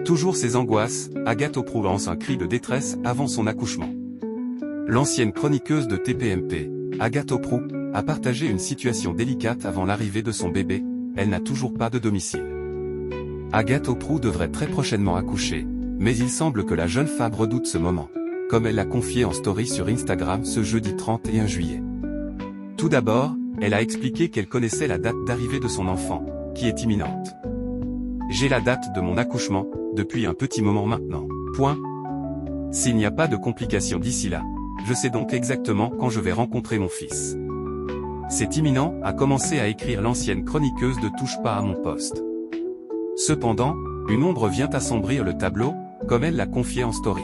Toujours ses angoisses, Agathe Auproux lance un cri de détresse avant son accouchement. L'ancienne chroniqueuse de TPMP, Agathe Auproux, a partagé une situation délicate avant l'arrivée de son bébé, elle n'a toujours pas de domicile. Agathe Auproux devrait très prochainement accoucher, mais il semble que la jeune femme redoute ce moment, comme elle l'a confié en story sur Instagram ce jeudi 31 juillet. Tout d'abord, elle a expliqué qu'elle connaissait la date d'arrivée de son enfant, qui est imminente. J'ai la date de mon accouchement, depuis un petit moment maintenant. Point. S'il n'y a pas de complications d'ici là, je sais donc exactement quand je vais rencontrer mon fils. C'est imminent, a commencé à écrire l'ancienne chroniqueuse de Touche pas à mon poste. Cependant, une ombre vient assombrir le tableau, comme elle l'a confié en story.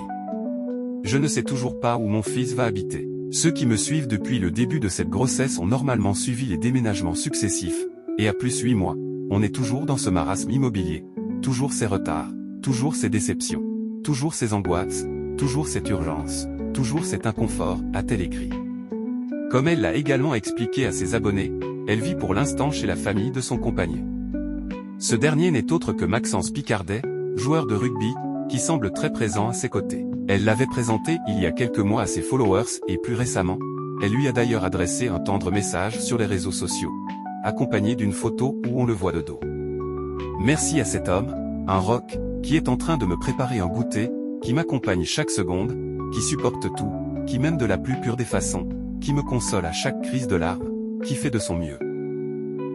Je ne sais toujours pas où mon fils va habiter. Ceux qui me suivent depuis le début de cette grossesse ont normalement suivi les déménagements successifs, et à plus 8 mois, on est toujours dans ce marasme immobilier, toujours ces retards, toujours ces déceptions, toujours ces angoisses, toujours cette urgence, toujours cet inconfort, a-t-elle écrit. Comme elle l'a également expliqué à ses abonnés, elle vit pour l'instant chez la famille de son compagnon. Ce dernier n'est autre que Maxence Picardet, joueur de rugby, qui semble très présent à ses côtés. Elle l'avait présenté il y a quelques mois à ses followers et plus récemment, elle lui a d'ailleurs adressé un tendre message sur les réseaux sociaux, accompagné d'une photo où on le voit de dos. Merci à cet homme, un rock, qui est en train de me préparer un goûter, qui m'accompagne chaque seconde, qui supporte tout, qui m'aime de la plus pure des façons, qui me console à chaque crise de larmes, qui fait de son mieux.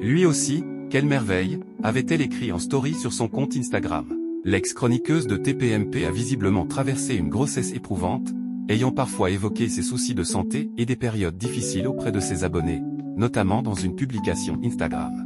Lui aussi, quelle merveille, avait-elle écrit en story sur son compte Instagram. L'ex-chroniqueuse de TPMP a visiblement traversé une grossesse éprouvante, ayant parfois évoqué ses soucis de santé et des périodes difficiles auprès de ses abonnés, notamment dans une publication Instagram.